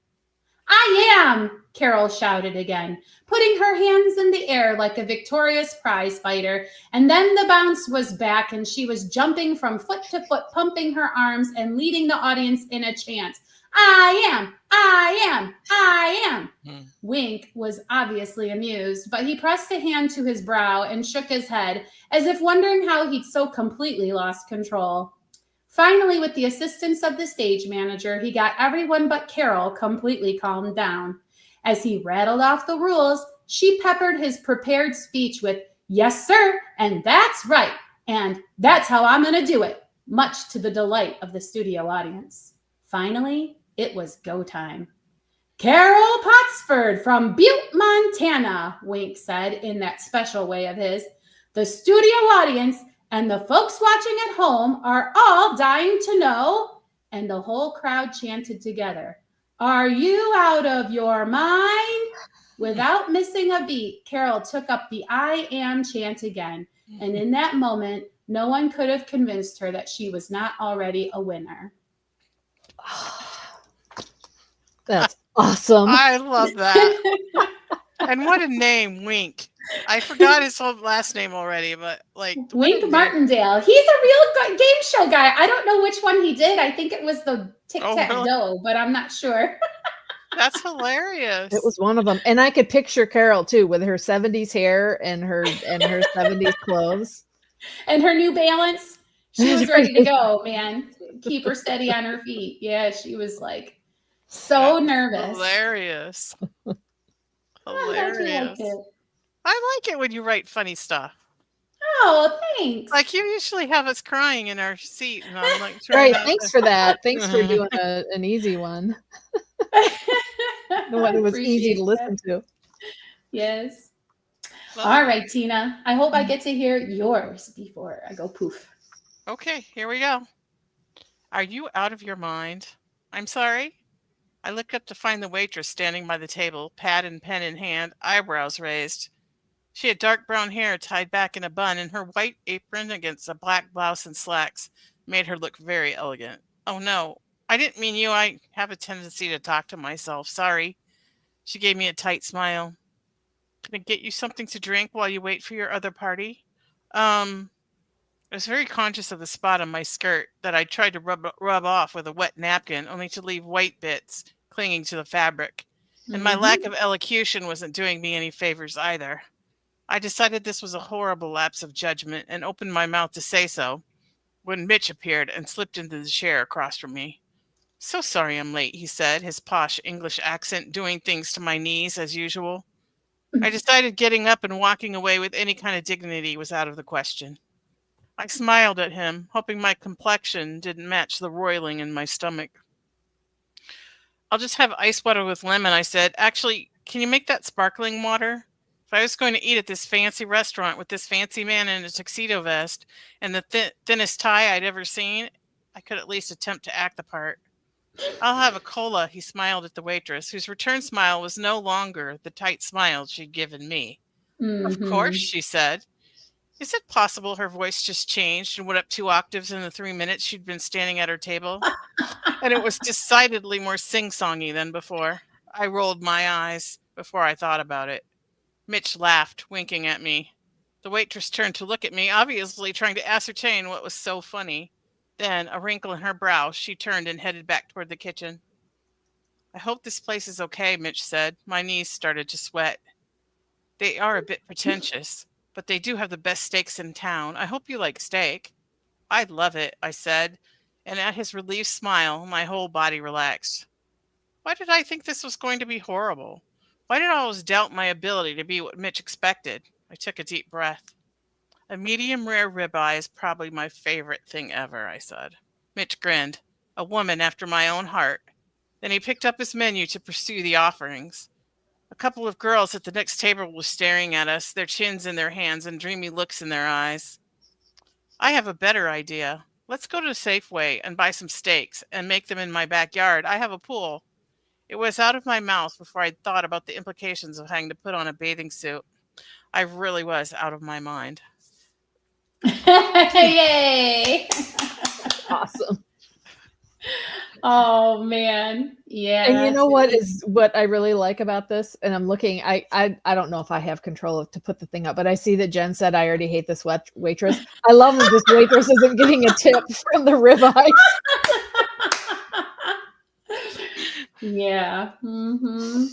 A: I am, Karrol shouted again, putting her hands in the air like a victorious prize fighter, and then the bounce was back and she was jumping from foot to foot, pumping her arms and leading the audience in a chant. I am, I am, I am. Wink was obviously amused, but he pressed a hand to his brow and shook his head as if wondering how he'd so completely lost control. Finally, with the assistance of the stage manager, he got everyone but Karrol completely calmed down. As he rattled off the rules, she peppered his prepared speech with, yes, sir, and that's right, and that's how I'm going to do it, much to the delight of the studio audience. Finally, it was go time. Karrol Pottsford from Butte, Montana, Wink said in that special way of his. The studio audience and the folks watching at home are all dying to know, and the whole crowd chanted together, are you out of your mind? Without missing a beat, Karrol took up the I am chant again, and in that moment, no one could have convinced her that she was not already a winner.
C: That's awesome.
B: I love that. And what a name, Wink. I forgot his whole last name already, but like
A: Wink Martindale. He's a real game show guy. I don't know which one he did. I think it was the Tic-Tac-Doe, but I'm not sure.
B: That's hilarious.
C: It was one of them. And I could picture Karrol too with her 70s hair and her 70s clothes.
A: And her New Balance. She was ready to go, man. Keep her steady on her feet. Yeah, she was like so nervous.
B: Hilarious. Hilarious. I like it when you write funny stuff.
A: Oh, thanks.
B: Like you usually have us crying in our seat, and I'm like,
C: right. Thanks for that. Thanks for doing an easy one. The one that was easy to listen to.
A: Yes. All right, Tina. I hope I get to hear yours before I go poof.
B: Okay, here we go. Are you out of your mind? I'm sorry. I look up to find the waitress standing by the table, pad and pen in hand, eyebrows raised. She had dark brown hair tied back in a bun, and her white apron against a black blouse and slacks made her look very elegant. Oh no, I didn't mean you. I have a tendency to talk to myself. Sorry. She gave me a tight smile. Can I get you something to drink while you wait for your other party? I was very conscious of the spot on my skirt that I tried to rub off with a wet napkin, only to leave white bits clinging to the fabric. And my lack of elocution wasn't doing me any favors either. I decided this was a horrible lapse of judgment and opened my mouth to say so when Mitch appeared and slipped into the chair across from me. So sorry I'm late, he said, his posh English accent doing things to my knees as usual. I decided getting up and walking away with any kind of dignity was out of the question. I smiled at him, hoping my complexion didn't match the roiling in my stomach. I'll just have ice water with lemon, I said. Actually, can you make that sparkling water? If I was going to eat at this fancy restaurant with this fancy man in a tuxedo vest and the thinnest tie I'd ever seen, I could at least attempt to act the part. I'll have a cola, he smiled at the waitress, whose return smile was no longer the tight smile she'd given me. Of course,
A: Mm-hmm.
B: she said. Is it possible her voice just changed and went up 2 octaves in the 3 minutes she'd been standing at her table? And it was decidedly more sing-songy than before. I rolled my eyes before I thought about it. Mitch laughed, winking at me. The waitress turned to look at me, obviously trying to ascertain what was so funny. Then, a wrinkle in her brow, she turned and headed back toward the kitchen. I hope this place is okay, Mitch said. My knees started to sweat. They are a bit pretentious, but they do have the best steaks in town. I hope you like steak. I'd love it, I said, and at his relieved smile, my whole body relaxed. Why did I think this was going to be horrible? Why did I always doubt my ability to be what Mitch expected? I took a deep breath. A medium rare ribeye is probably my favorite thing ever, I said. Mitch grinned. A woman after my own heart. Then he picked up his menu to pursue the offerings. A couple of girls at the next table were staring at us, their chins in their hands and dreamy looks in their eyes. I have a better idea. Let's go to Safeway and buy some steaks and make them in my backyard. I have a pool. It was out of my mouth before I'd thought about the implications of having to put on a bathing suit. I really was out of my mind.
A: Yay!
C: Awesome.
A: Oh man, yeah.
C: And you know what
A: really...
C: is what I really like about this? And I'm looking. I don't know if I have control to put the thing up, but I see that Jen said I already hate this waitress. I love that this waitress isn't getting a tip from the ribeye.
A: Yeah. Mm-hmm.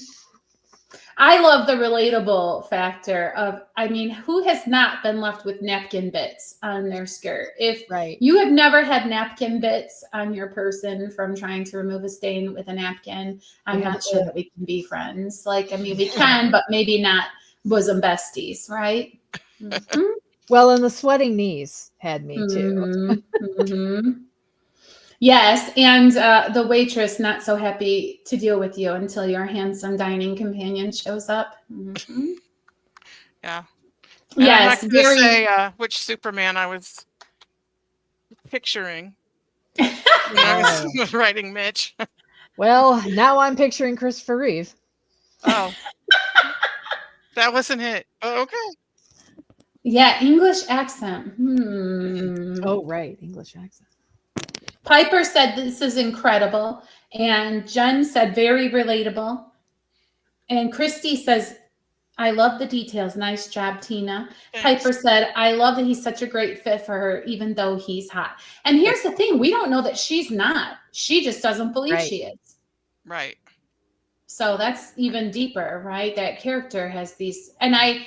A: I love the relatable factor of, I mean, who has not been left with napkin bits on their skirt? If you have never had napkin bits on your person from trying to remove a stain with a napkin, I'm not sure that we can be friends. Like, I mean, we can, but maybe not bosom besties, right? Mm-hmm.
C: Well, and the sweating knees had me too.
A: Mm-hmm. Yes, and the waitress not so happy to deal with you until your handsome dining companion shows up. Mm-hmm.
B: Yeah. And
A: yes,
B: I'm not going to say which Superman I was picturing when I was writing Mitch.
C: Well, now I'm picturing Christopher Reeve.
B: Oh. That wasn't it. Oh, okay.
A: Yeah, English accent.
C: Oh, right. English accent.
A: Piper said this is incredible. And Jen said very relatable. And Christy says, I love the details. Nice job, Tina. Thanks. Piper said, I love that he's such a great fit for her, even though he's hot. And here's the thing. We don't know that she's not. She just doesn't believe she is.
B: Right.
A: So that's even deeper, right? That character has these. And I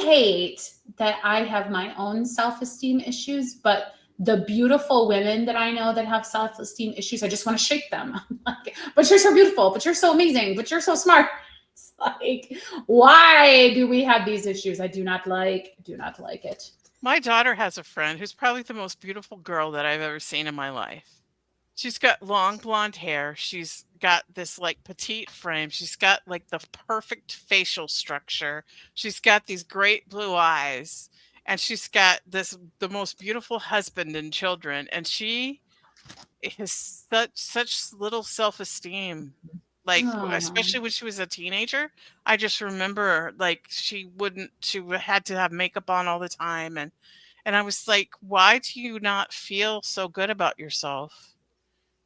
A: hate that I have my own self-esteem issues, but the beautiful women that I know that have self-esteem issues, I just want to shake them. Like, but you're so beautiful, but you're so amazing, but you're so smart. It's like, why do we have these issues? I do not like it.
B: My daughter has a friend who's probably the most beautiful girl that I've ever seen in my life. She's got long blonde hair. She's got this like petite frame. She's got like the perfect facial structure. She's got these great blue eyes. And she's got the most beautiful husband and children. And she has such little self-esteem. Like, especially when she was a teenager, I just remember like she had to have makeup on all the time. And I was like, why do you not feel so good about yourself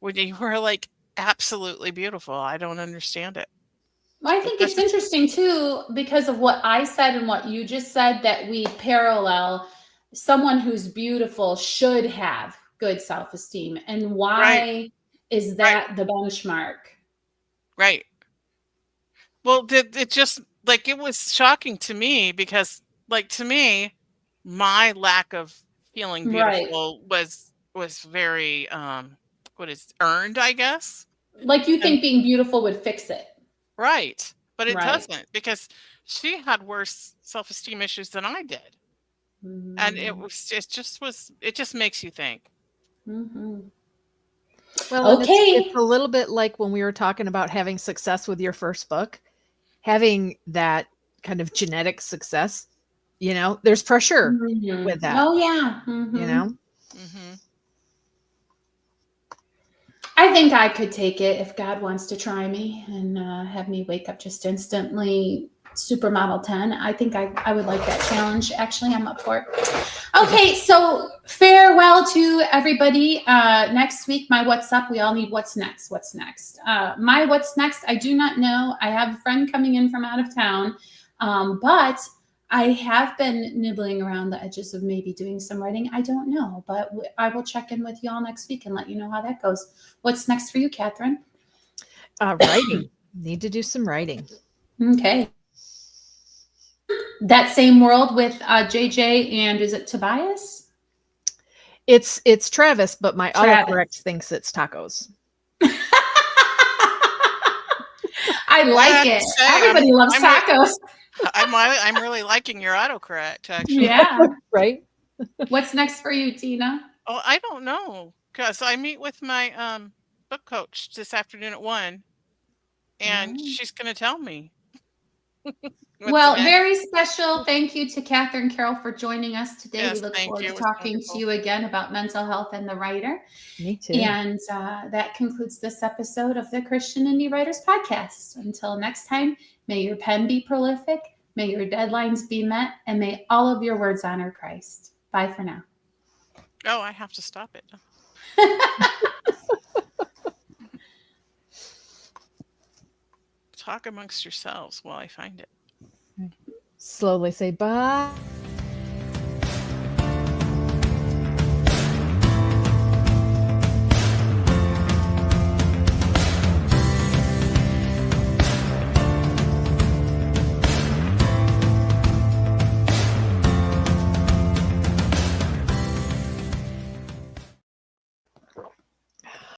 B: when you were like absolutely beautiful? I don't understand it.
A: Well, I think it's interesting too, because of what I said and what you just said, that we parallel someone who's beautiful should have good self-esteem. And why is that the benchmark?
B: Right. Well, it just like, it was shocking to me because like, to me, my lack of feeling
A: Right.
B: beautiful was very, what is earned, I guess?
A: Like you
B: And
A: think being beautiful would fix it.
B: right, but it
A: Right.
B: doesn't, because she had worse self-esteem issues than I did, and
A: Mm-hmm.
B: it just makes you think.
A: Mm-hmm.
C: Well, and it's
A: Okay.
C: a little bit like when we were talking about having success with your first book, having that kind of genetic success, there's pressure with
A: Mm-hmm.
C: that,
A: Oh yeah.
C: you
A: Mm-hmm.
C: know?
B: Mhm.
A: I think I could take it if God wants to try me and have me wake up just instantly supermodel 10. I think I would like that challenge. Actually, I'm up for it. Okay, so farewell to everybody. Next week, my what's up. We all need what's next. What's next? My what's next, I do not know. I have a friend coming in from out of town, but I have been nibbling around the edges of maybe doing some writing. I don't know, but I will check in with y'all next week and let you know how that goes. What's next for you, Catherine?
C: Writing. Need to do some writing.
A: Okay. That same world with JJ and is it Tobias?
C: It's Travis, but my
A: Travis.
C: autocorrect thinks it's tacos.
A: I
B: Well, I
A: like
B: have to
A: it.
B: say,
A: Everybody loves
B: I'm re
A: tacos.
B: I'm really liking your autocorrect, actually.
A: Yeah.
C: Right?
A: What's next for you, Tina?
B: Oh, I don't know, cause I meet with my, book coach this afternoon at 1, and
A: Oh.
B: she's gonna tell me what's
A: Well,
B: next.
A: very special thank you to Katherine Karrol for joining us today. We
B: Yes,
A: look
B: thank
A: forward
B: you,
A: to
B: it was
A: talking to
B: wonderful.
A: you again about mental health and the writer.
C: Me too.
A: And that concludes this episode of the Christian Indie Writers Podcast. Until next time, may your pen be prolific, may your deadlines be met, and may all of your words honor Christ. Bye for now.
B: Oh, I have to stop it. Talk amongst yourselves while I find it.
C: Slowly say bye.